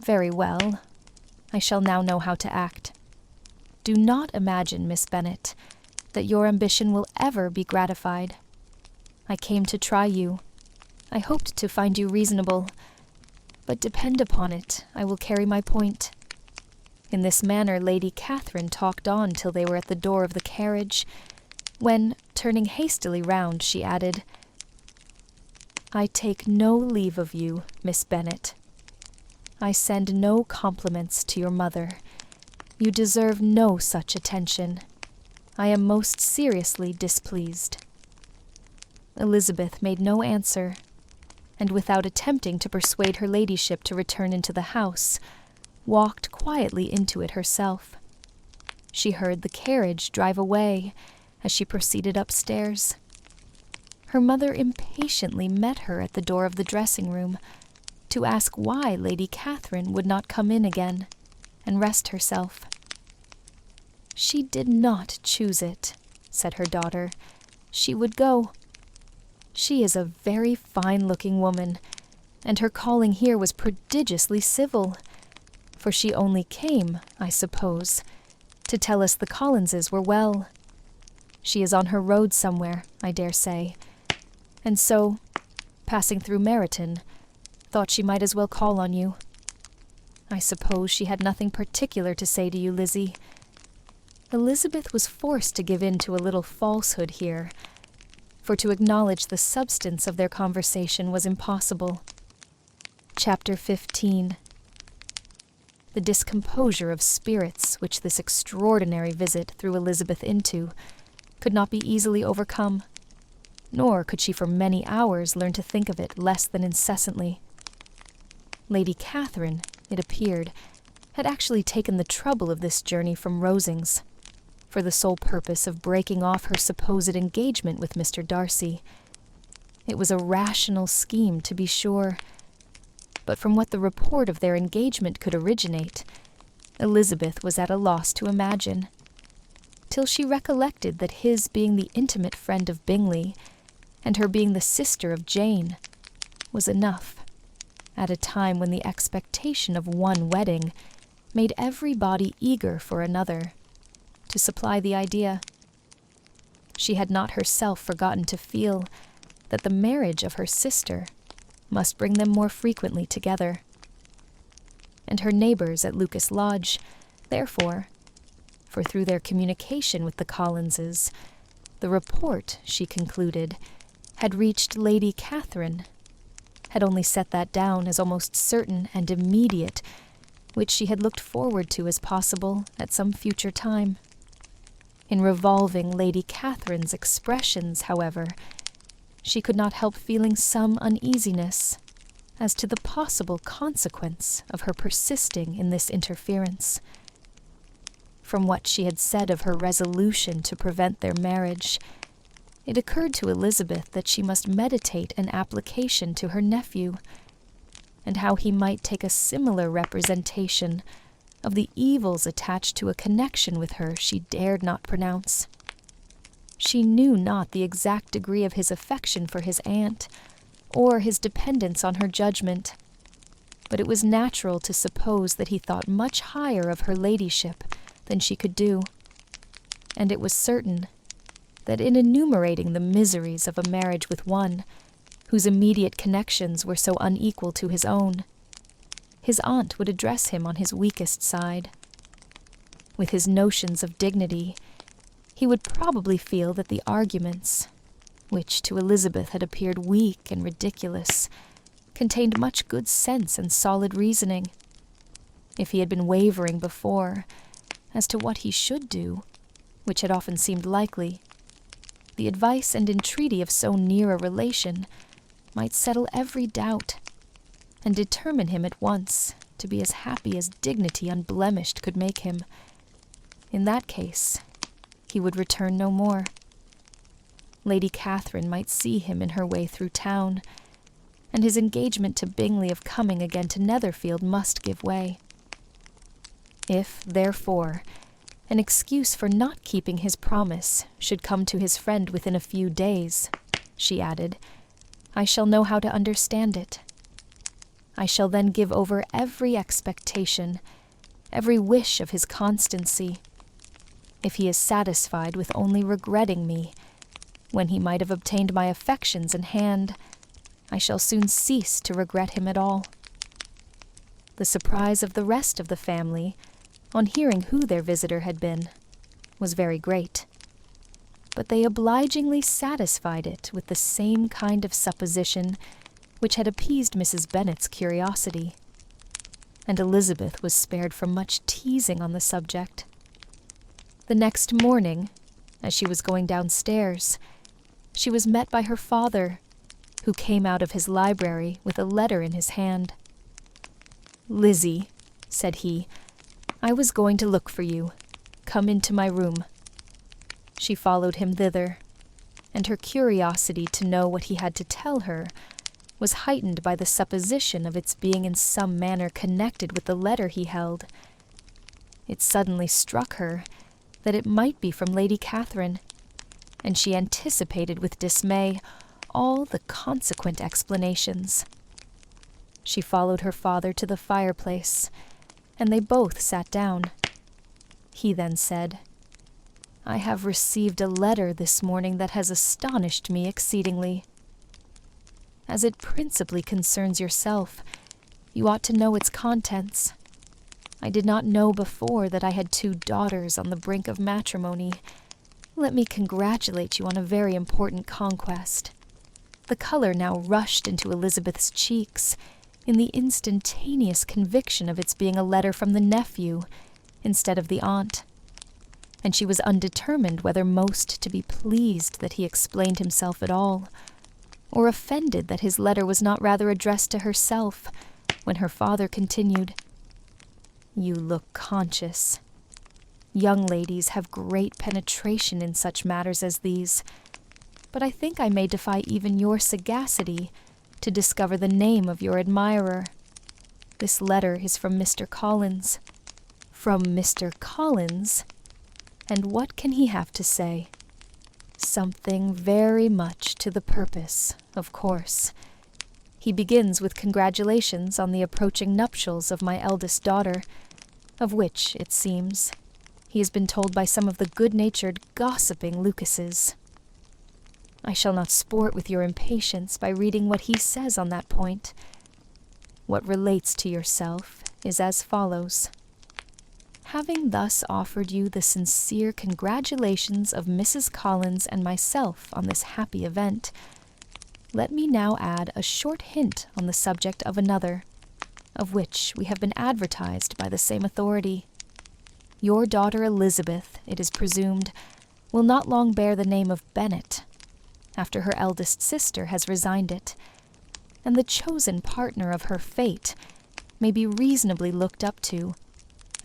[SPEAKER 1] Very well. I shall now know how to act. Do not imagine, Miss Bennet, that your ambition will ever be gratified. I came to try you. I hoped to find you reasonable. But depend upon it, I will carry my point. In this manner Lady Catherine talked on till they were at the door of the carriage, when, turning hastily round, she added, I take no leave of you, Miss Bennet. I send no compliments to your mother. You deserve no such attention. I am most seriously displeased. Elizabeth made no answer, and without attempting to persuade her ladyship to return into the house, walked quietly into it herself. She heard the carriage drive away as she proceeded upstairs. Her mother impatiently met her at the door of the dressing-room to ask why Lady Catherine would not come in again and rest herself. She did not choose it, said her daughter. She would go. She is a very fine-looking woman, and her calling here was prodigiously civil, for she only came, I suppose, to tell us the Collinses were well. She is on her road somewhere, I dare say, and so, passing through Meryton, thought she might as well call on you. I suppose she had nothing particular to say to you, Lizzie. Elizabeth was forced to give in to a little falsehood here, for to acknowledge the substance of their conversation was impossible. Chapter 15. The discomposure of spirits which this extraordinary visit threw Elizabeth into could not be easily overcome, nor could she for many hours learn to think of it less than incessantly. Lady Catherine, it appeared, had actually taken the trouble of this journey from Rosings, for the sole purpose of breaking off her supposed engagement with Mr. Darcy. It was a rational scheme, to be sure, but from what the report of their engagement could originate, Elizabeth was at a loss to imagine, till she recollected that his being the intimate friend of Bingley, and her being the sister of Jane, was enough, at a time when the expectation of one wedding made everybody eager for another, to supply the idea. She had not herself forgotten to feel that the marriage of her sister must bring them more frequently together. And her neighbors at Lucas Lodge, therefore, for through their communication with the Collinses, the report, she concluded, had reached Lady Catherine, had only set that down as almost certain and immediate, which she had looked forward to as possible at some future time. In revolving Lady Catherine's expressions, however, she could not help feeling some uneasiness as to the possible consequence of her persisting in this interference. From what she had said of her resolution to prevent their marriage, it occurred to Elizabeth that she must meditate an application to her nephew, and how he might take a similar representation of the evils attached to a connection with her she dared not pronounce. She knew not the exact degree of his affection for his aunt, or his dependence on her judgment, but it was natural to suppose that he thought much higher of her ladyship than she could do, and it was certain that in enumerating the miseries of a marriage with one whose immediate connections were so unequal to his own, his aunt would address him on his weakest side. With his notions of dignity, he would probably feel that the arguments, which to Elizabeth had appeared weak and ridiculous, contained much good sense and solid reasoning. If he had been wavering before as to what he should do, which had often seemed likely, the advice and entreaty of so near a relation might settle every doubt, and determine him at once to be as happy as dignity unblemished could make him. In that case, he would return no more. Lady Catherine might see him in her way through town, and his engagement to Bingley of coming again to Netherfield must give way. If, therefore, an excuse for not keeping his promise should come to his friend within a few days, she added, I shall know how to understand it. I shall then give over every expectation, every wish of his constancy. If he is satisfied with only regretting me, when he might have obtained my affections in hand, I shall soon cease to regret him at all. The surprise of the rest of the family, on hearing who their visitor had been, was very great, but they obligingly satisfied it with the same kind of supposition which had appeased Mrs. Bennet's curiosity, and Elizabeth was spared from much teasing on the subject. The next morning, as she was going downstairs, she was met by her father, who came out of his library with a letter in his hand. "Lizzie," said he, "I was going to look for you. Come into my room." She followed him thither, and her curiosity to know what he had to tell her was heightened by the supposition of its being in some manner connected with the letter he held. It suddenly struck her that it might be from Lady Catherine, and she anticipated with dismay all the consequent explanations. She followed her father to the fireplace, and they both sat down. He then said, "I have received a letter this morning that has astonished me exceedingly. As it principally concerns yourself, you ought to know its contents. I did not know before that I had 2 daughters on the brink of matrimony. Let me congratulate you on a very important conquest." The color now rushed into Elizabeth's cheeks, in the instantaneous conviction of its being a letter from the nephew instead of the aunt, and she was undetermined whether most to be pleased that he explained himself at all, or offended that his letter was not rather addressed to herself, when her father continued, You look conscious. Young ladies have great penetration in such matters as these, but I think I may defy even your sagacity to discover the name of your admirer. This letter is from Mr. Collins. From Mr. Collins? And what can he have to say? Something very much to the purpose, of course. He begins with congratulations on the approaching nuptials of my eldest daughter, of which, it seems, he has been told by some of the good-natured, gossiping Lucases. I shall not sport with your impatience by reading what he says on that point. What relates to yourself is as follows. Having thus offered you the sincere congratulations of Mrs. Collins and myself on this happy event, let me now add a short hint on the subject of another, of which we have been advertised by the same authority. Your daughter Elizabeth, it is presumed, will not long bear the name of Bennet, after her eldest sister has resigned it, and the chosen partner of her fate may be reasonably looked up to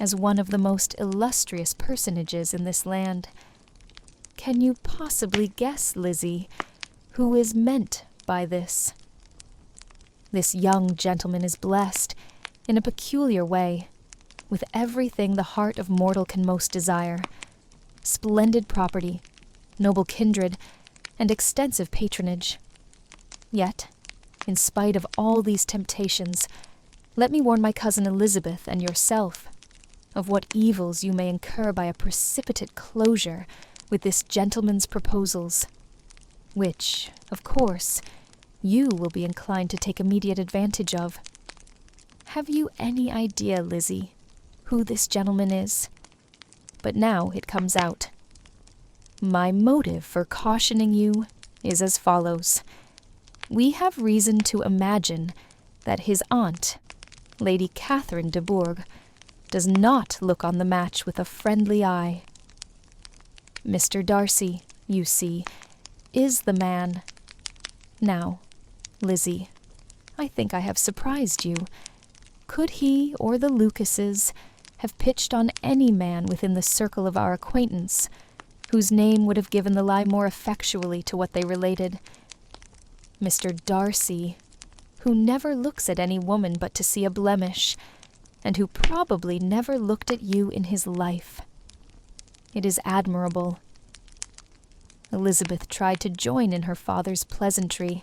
[SPEAKER 1] as one of the most illustrious personages in this land. Can you possibly guess, Lizzie, who is meant by this? This young gentleman is blessed, in a peculiar way, with everything the heart of mortal can most desire: splendid property, noble kindred, and extensive patronage. Yet, in spite of all these temptations, let me warn my cousin Elizabeth and yourself of what evils you may incur by a precipitate closure with this gentleman's proposals, which, of course, you will be inclined to take immediate advantage of. Have you any idea, Lizzie, who this gentleman is? But now it comes out. My motive for cautioning you is as follows. We have reason to imagine that his aunt, Lady Catherine de Bourgh, does not look on the match with a friendly eye. Mr. Darcy, you see, is the man. Now, Lizzie, I think I have surprised you. Could he or the Lucases have pitched on any man within the circle of our acquaintance, whose name would have given the lie more effectually to what they related? Mr. Darcy, who never looks at any woman but to see a blemish, and who probably never looked at you in his life. It is admirable. Elizabeth tried to join in her father's pleasantry,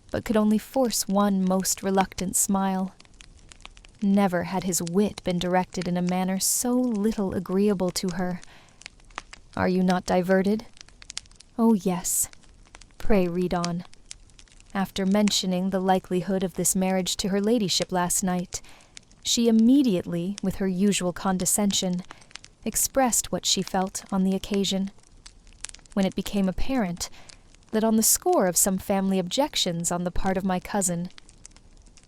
[SPEAKER 1] but could only force one most reluctant smile. Never had his wit been directed in a manner so little agreeable to her. Are you not diverted? Oh, yes. Pray read on. After mentioning the likelihood of this marriage to her ladyship last night, she immediately, with her usual condescension, expressed what she felt on the occasion. When it became apparent that on the score of some family objections on the part of my cousin,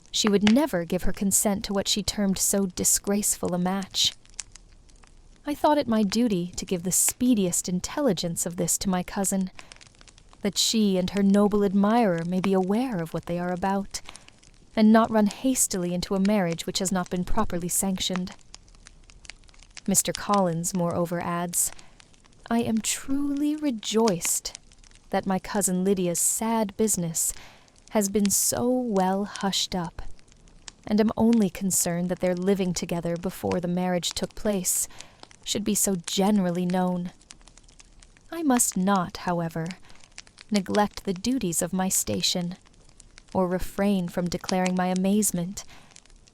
[SPEAKER 1] she would never give her consent to what she termed so disgraceful a match, I thought it my duty to give the speediest intelligence of this to my cousin, that she and her noble admirer may be aware of what they are about, and not run hastily into a marriage which has not been properly sanctioned. Mr. Collins, moreover, adds, I am truly rejoiced that my cousin Lydia's sad business has been so well hushed up, and am only concerned that their living together before the marriage took place should be so generally known. I must not, however, neglect the duties of my station, or refrain from declaring my amazement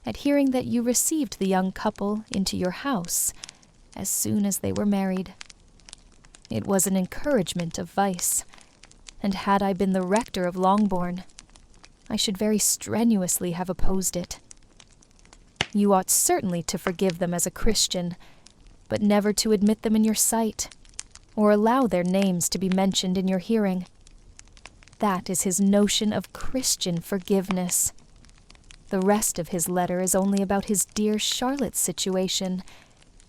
[SPEAKER 1] at hearing that you received the young couple into your house as soon as they were married. It was an encouragement of vice, and had I been the rector of Longbourn, I should very strenuously have opposed it. You ought certainly to forgive them as a Christian, but never to admit them in your sight, or allow their names to be mentioned in your hearing. That is his notion of Christian forgiveness. The rest of his letter is only about his dear Charlotte's situation,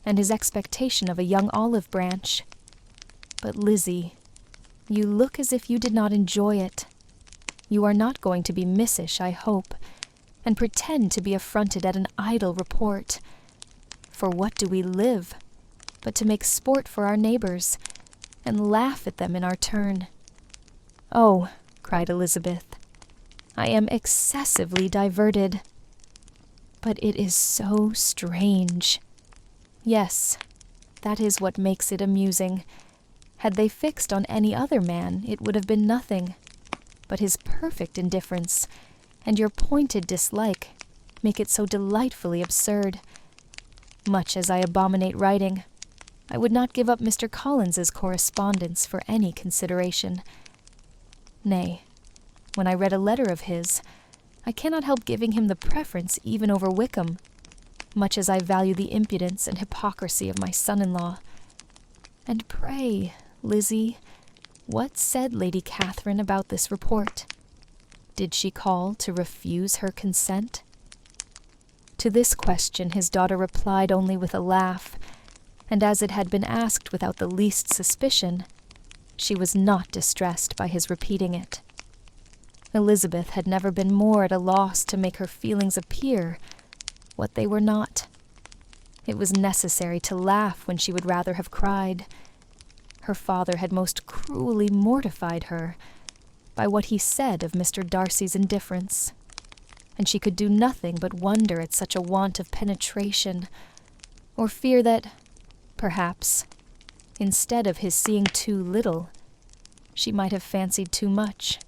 [SPEAKER 1] and his expectation of a young olive branch. But, Lizzie, you look as if you did not enjoy it. You are not going to be missish, I hope, and pretend to be affronted at an idle report. For what do we live, but to make sport for our neighbors, and laugh at them in our turn? Oh, cried Elizabeth, I am excessively diverted. But it is so strange. Yes, that is what makes it amusing. Had they fixed on any other man, it would have been nothing. But his perfect indifference, and your pointed dislike, make it so delightfully absurd. Much as I abominate writing, I would not give up Mr. Collins's correspondence for any consideration. Nay, when I read a letter of his, I cannot help giving him the preference even over Wickham, much as I value the impudence and hypocrisy of my son-in-law. And pray, Lizzie, what said Lady Catherine about this report? Did she call to refuse her consent? To this question his daughter replied only with a laugh, and as it had been asked without the least suspicion, she was not distressed by his repeating it. Elizabeth had never been more at a loss to make her feelings appear what they were not. It was necessary to laugh when she would rather have cried. Her father had most cruelly mortified her by what he said of Mr. Darcy's indifference, and she could do nothing but wonder at such a want of penetration, or fear that, perhaps, instead of his seeing too little, she might have fancied too much.